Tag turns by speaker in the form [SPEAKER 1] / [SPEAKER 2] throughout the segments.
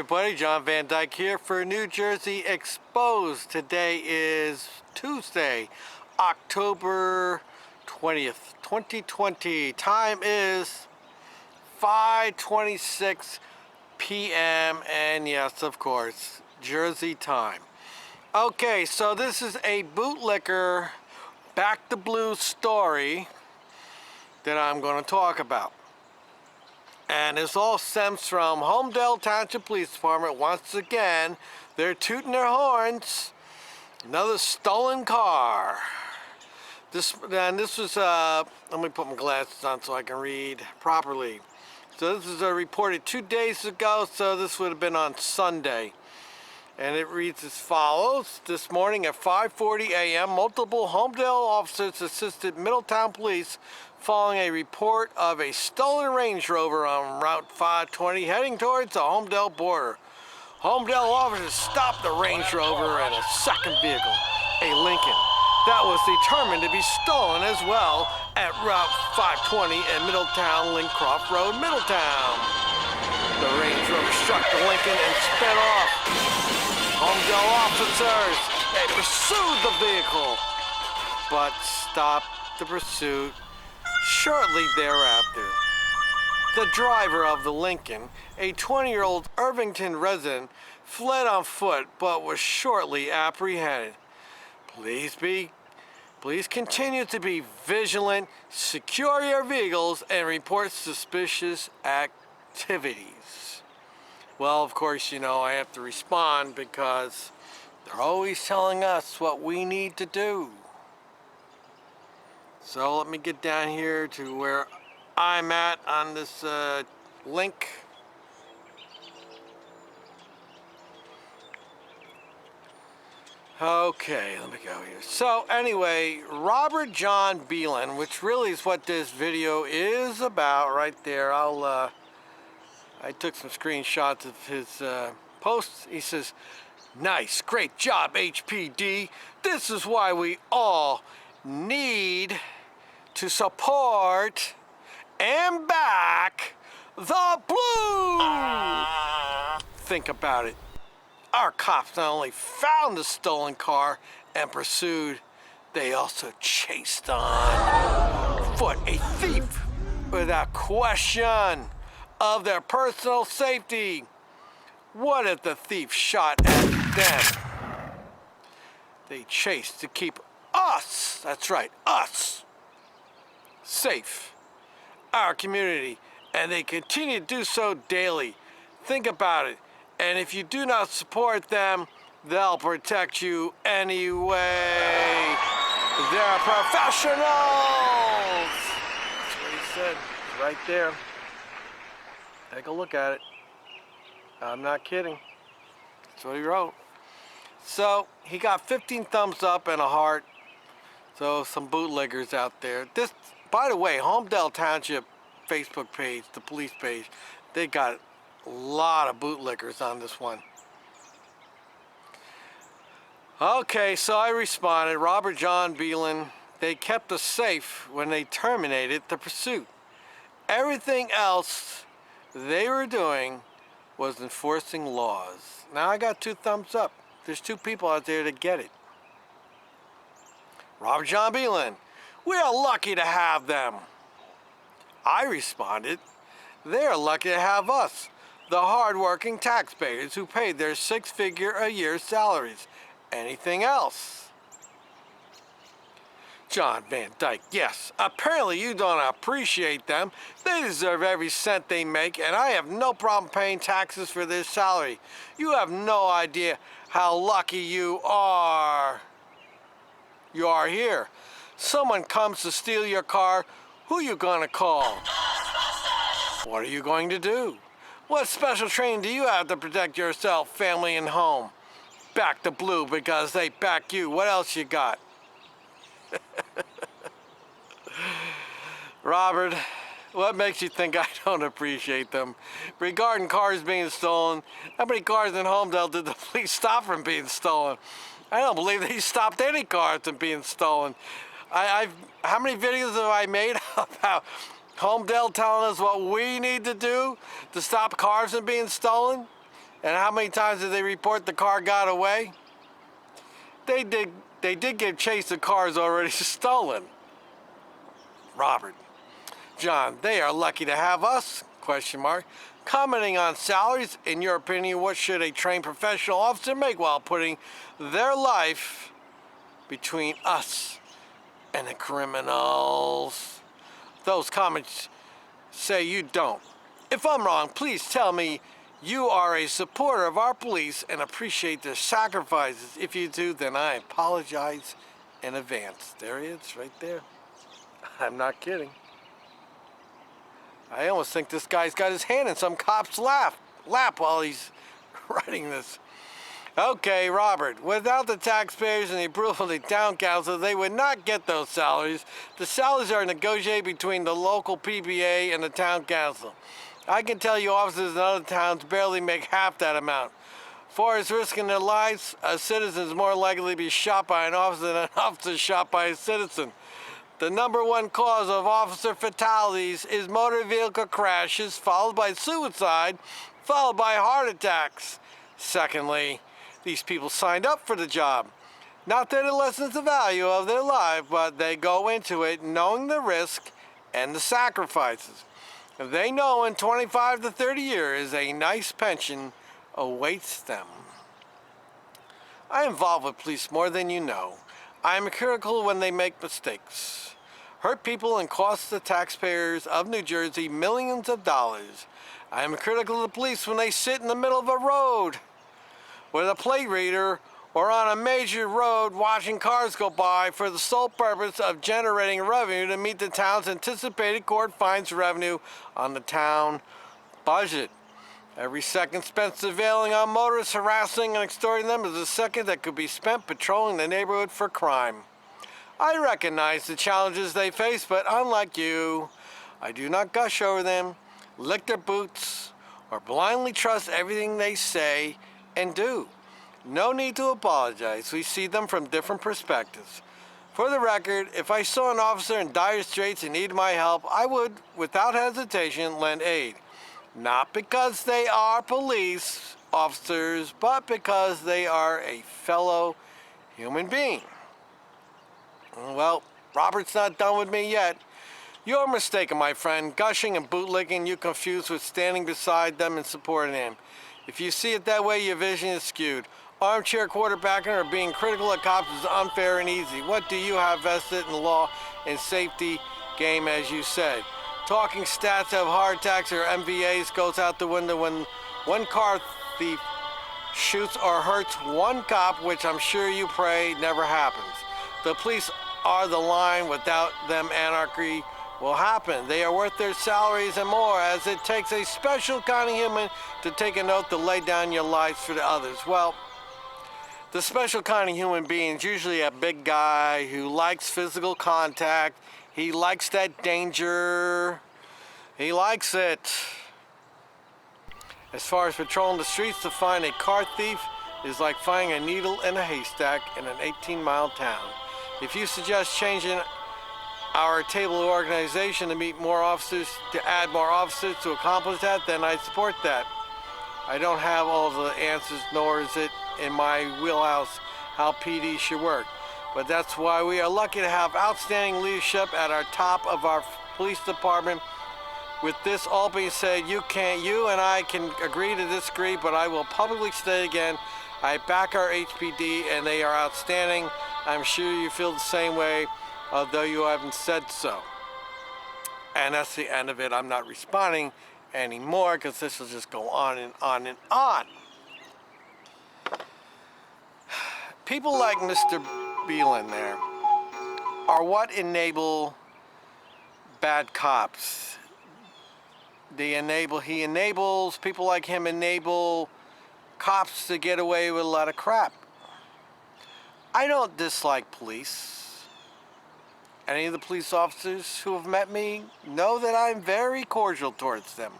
[SPEAKER 1] everybody, John Van Dyke here for New Jersey Exposed. Today is Tuesday, October 20th, 2020. Time is 5:26 p.m. and yes, of course, Jersey time. Okay, so this is a bootlicker back to blue story that I'm going to talk about. And this all stems from Holmdel Township Police Department. Once again, they're tooting their horns. Another stolen car. This was, let me put my glasses on so I can read properly. So this was reported 2 days ago, so this would have been on Sunday. And it reads as follows. This morning at 5:40 a.m., multiple Holmdel officers assisted Middletown Police following a report of a stolen Range Rover on Route 520 heading towards the Holmdel border. Holmdel officers stopped the Range Rover and a second vehicle, a Lincoln, that was determined to be stolen as well at Route 520 and Middletown Lincroft Road, Middletown. The Range Rover struck the Lincoln and sped off. Holmdel officers, they pursued the vehicle, but stopped the pursuit shortly thereafter. The driver of the Lincoln, a 20-year-old Irvington resident, fled on foot but was shortly apprehended. Please continue to be vigilant, secure your vehicles, and report suspicious activities. Well, of course, you know, I have to respond because they're always telling us what we need to do. So let me get down here to where I'm at on this link. Okay, let me go here. So anyway, Robert John Beelan, which really is what this video is about right there. I took some screenshots of his posts. He says, "Nice, great job, HPD. This is why we all need to support and back the blue." Think about it. Our cops not only found the stolen car and pursued, they also chased on foot a thief without question of their personal safety. What if the thief shot at them? They chased to keep us, that's right, us, safe, our community, and they continue to do so daily. Think about it. And if you do not support them, they'll protect you anyway. They're professionals. That's what he said. It's right there. Take a look at it. I'm not kidding. That's what he wrote. So he got 15 thumbs up and a heart. So some bootleggers out there. This, by the way, Holmdel Township Facebook page, the police page, they got a lot of bootlickers on this one. Okay, so I responded, Robert John Beelan, they kept us safe when they terminated the pursuit. Everything else they were doing was enforcing laws. Now I got 2 thumbs up. There's 2 people out there that get it. Robert John Beelan, we are lucky to have them. I responded, they're lucky to have us, the hard-working taxpayers who paid their 6-figure-a-year salaries. Anything else? John Van Dyke, yes, apparently you don't appreciate them. They deserve every cent they make, and I have no problem paying taxes for their salary. You have no idea how lucky you are. You are here. Someone comes to steal your car, who you gonna call? What are you going to do? What special training do you have to protect yourself, family, and home? Back the blue because they back you. What else you got? Robert, what makes you think I don't appreciate them? Regarding cars being stolen, how many cars in Holmdel did the police stop from being stolen? I don't believe they stopped any cars from being stolen. How many videos have I made about Holmdel telling us what we need to do to stop cars from being stolen? And how many times did they report the car got away? They did give chase the cars already stolen. Robert. John, they are lucky to have us? Question mark. Commenting on salaries, in your opinion, what should a trained professional officer make while putting their life between us and the criminals? Those comments say you don't. If I'm wrong, please tell me you are a supporter of our police and appreciate their sacrifices. If you do, then I apologize in advance. There he is, right there. I'm not kidding. I almost think this guy's got his hand in some cop's lap while he's writing this. Okay, Robert, without the taxpayers and the approval of the town council, they would not get those salaries. The salaries are negotiated between the local PBA and the town council. I can tell you officers in other towns barely make half that amount. For as risking their lives, a citizen is more likely to be shot by an officer than an officer shot by a citizen. The #1 cause of officer fatalities is motor vehicle crashes, followed by suicide, followed by heart attacks. Secondly, these people signed up for the job. Not that it lessens the value of their life, but they go into it knowing the risk and the sacrifices. They know in 25 to 30 years a nice pension awaits them. I am involved with police more than you know. I am critical when they make mistakes, hurt people and cost the taxpayers of New Jersey millions of dollars. I am critical of the police when they sit in the middle of a road with a plate reader or on a major road watching cars go by for the sole purpose of generating revenue to meet the town's anticipated court fines revenue on the town budget. Every second spent surveilling on motorists, harassing and extorting them is a second that could be spent patrolling the neighborhood for crime. I recognize the challenges they face, but unlike you, I do not gush over them, lick their boots, or blindly trust everything they say and do. No need to apologize. We see them from different perspectives. For the record, if I saw an officer in dire straits and needed my help, I would, without hesitation, lend aid. Not because they are police officers, but because they are a fellow human being. Well, Robert's not done with me yet. You're mistaken, my friend. Gushing and bootlicking you confused with standing beside them and supporting them. If you see it that way, your vision is skewed. Armchair quarterbacking or being critical of cops is unfair and easy. What do you have vested in the law and safety game, as you said? Talking stats of heart attacks or MVAs goes out the window when one car thief shoots or hurts one cop, which I'm sure you pray never happens. The police are the line. Without them, anarchy will happen. They are worth their salaries and more, as it takes a special kind of human to take an oath to lay down your lives for the others. Well, the special kind of human being is usually a big guy who likes physical contact. He likes that danger. He likes it. As far as patrolling the streets, to find a car thief is like finding a needle in a haystack in an 18-mile town. If you suggest changing our table of organization to meet more officers, to add more officers to accomplish that, then I support that. I don't have all the answers, nor is it in my wheelhouse how PD should work. But that's why we are lucky to have outstanding leadership at our top of our police department. With this all being said, you and I can agree to disagree, but I will publicly state again, I back our HPD and they are outstanding. I'm sure you feel the same way, although you haven't said so. And that's the end of it. I'm not responding anymore because this will just go on and on and on. People like Mr. Beelan there are what enable bad cops. He enables, people like him enable cops to get away with a lot of crap. I don't dislike police. Any of the police officers who have met me know that I'm very cordial towards them.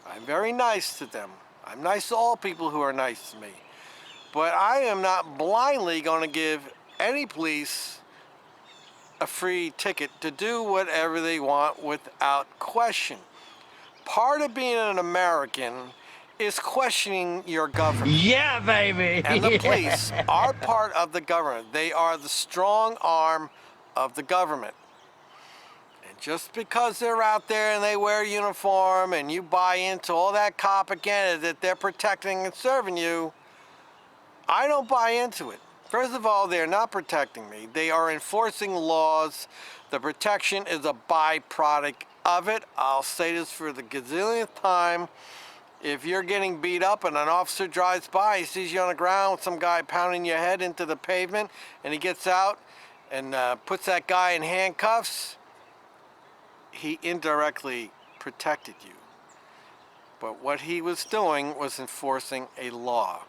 [SPEAKER 1] I'm very nice to them. I'm nice to all people who are nice to me. But I am not blindly going to give any police a free ticket to do whatever they want without question. Part of being an American is questioning your government.
[SPEAKER 2] Yeah, baby.
[SPEAKER 1] And the police are part of the government. They are the strong arm of the government. And just because they're out there and they wear a uniform and you buy into all that propaganda that they're protecting and serving you, I don't buy into it. First of all, they're not protecting me. They are enforcing laws. The protection is a byproduct of it. I'll say this for the gazillionth time. If you're getting beat up and an officer drives by, he sees you on the ground with some guy pounding your head into the pavement, and he gets out and puts that guy in handcuffs, he indirectly protected you. But what he was doing was enforcing a law.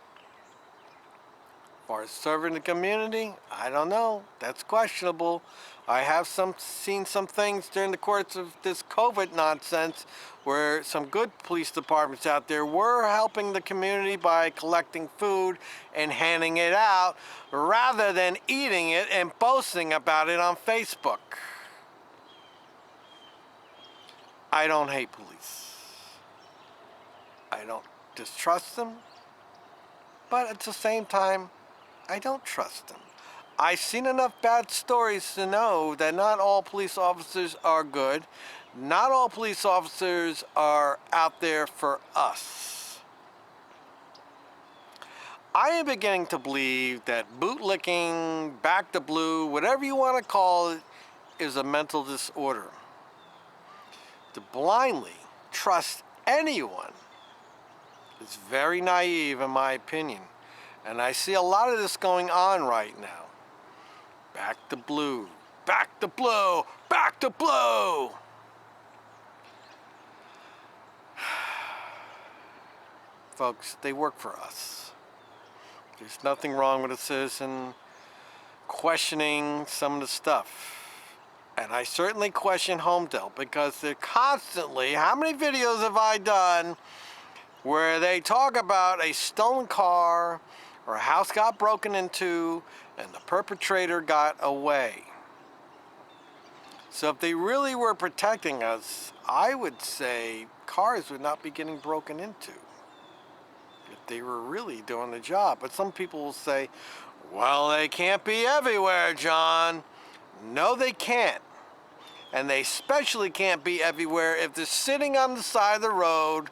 [SPEAKER 1] As far as serving the community, I don't know. That's questionable. I have seen some things during the course of this COVID nonsense where some good police departments out there were helping the community by collecting food and handing it out rather than eating it and boasting about it on Facebook. I don't hate police. I don't distrust them, but at the same time, I don't trust them. I've seen enough bad stories to know that not all police officers are good. Not all police officers are out there for us. I am beginning to believe that bootlicking, back to blue, whatever you want to call it, is a mental disorder. To blindly trust anyone is very naive in my opinion. And I see a lot of this going on right now. Back to blue, back to blue, back to blue. Folks, they work for us. There's nothing wrong with a citizen questioning some of the stuff. And I certainly question Holmdel because they're constantly, how many videos have I done where they talk about a stolen car or a house got broken into and the perpetrator got away? So if they really were protecting us, I would say cars would not be getting broken into if they were really doing the job. But some people will say, well, they can't be everywhere, John. No, they can't. And they especially can't be everywhere if they're sitting on the side of the road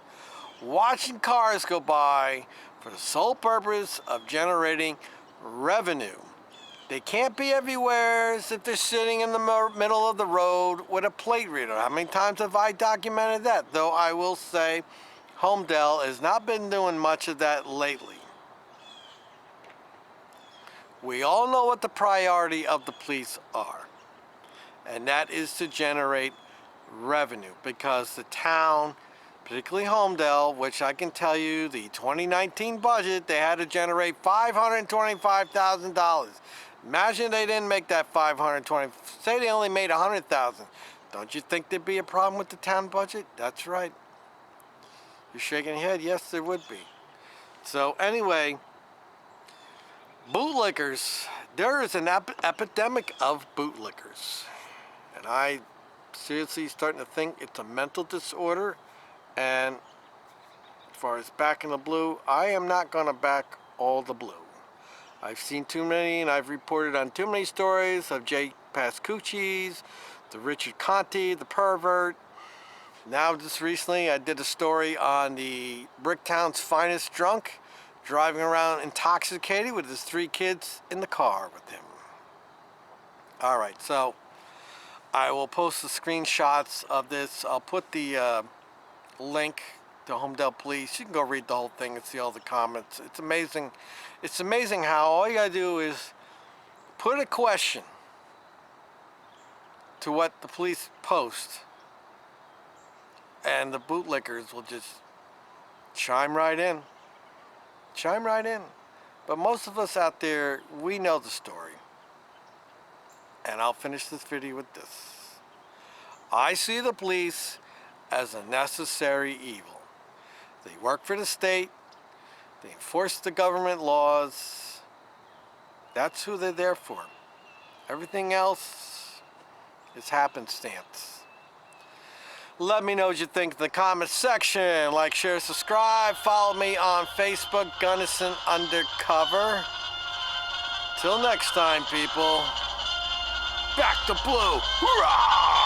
[SPEAKER 1] watching cars go by for the sole purpose of generating revenue. They can't be everywhere if they're sitting in the middle of the road with a plate reader. How many times have I documented that? Though I will say Holmdel has not been doing much of that lately. We all know what the priority of the police are, and that is to generate revenue because the town, particularly Holmdel, which I can tell you the 2019 budget, they had to generate $525,000. Imagine they didn't make that $520,000. Say they only made $100,000. Don't you think there'd be a problem with the town budget? That's right. You're shaking your head. Yes, there would be. So anyway, bootlickers. There is an epidemic of bootlickers. And I seriously starting to think it's a mental disorder. And as far as backing the blue, I am not going to back all the blue. I've seen too many, and I've reported on too many stories of Jay Pascucci's, the Richard Conte, the pervert. Now, just recently, I did a story on the Bricktown's finest drunk, driving around intoxicated with his 3 kids in the car with him. All right, so I will post the screenshots of this. I'll put the link to Holmdel Police. You can go read the whole thing and see all the comments. It's amazing. It's amazing how all you gotta do is put a question to what the police post, and the bootlickers will just chime right in. Chime right in. But most of us out there, we know the story. And I'll finish this video with this. I see the police as a necessary evil. They work for the state. They enforce the government laws. That's who they're there for. Everything else is happenstance. Let me know what you think in the comment section. Like, share, subscribe. Follow me on Facebook, Gunnison Undercover. Till next time, people. Back to blue. Hurrah!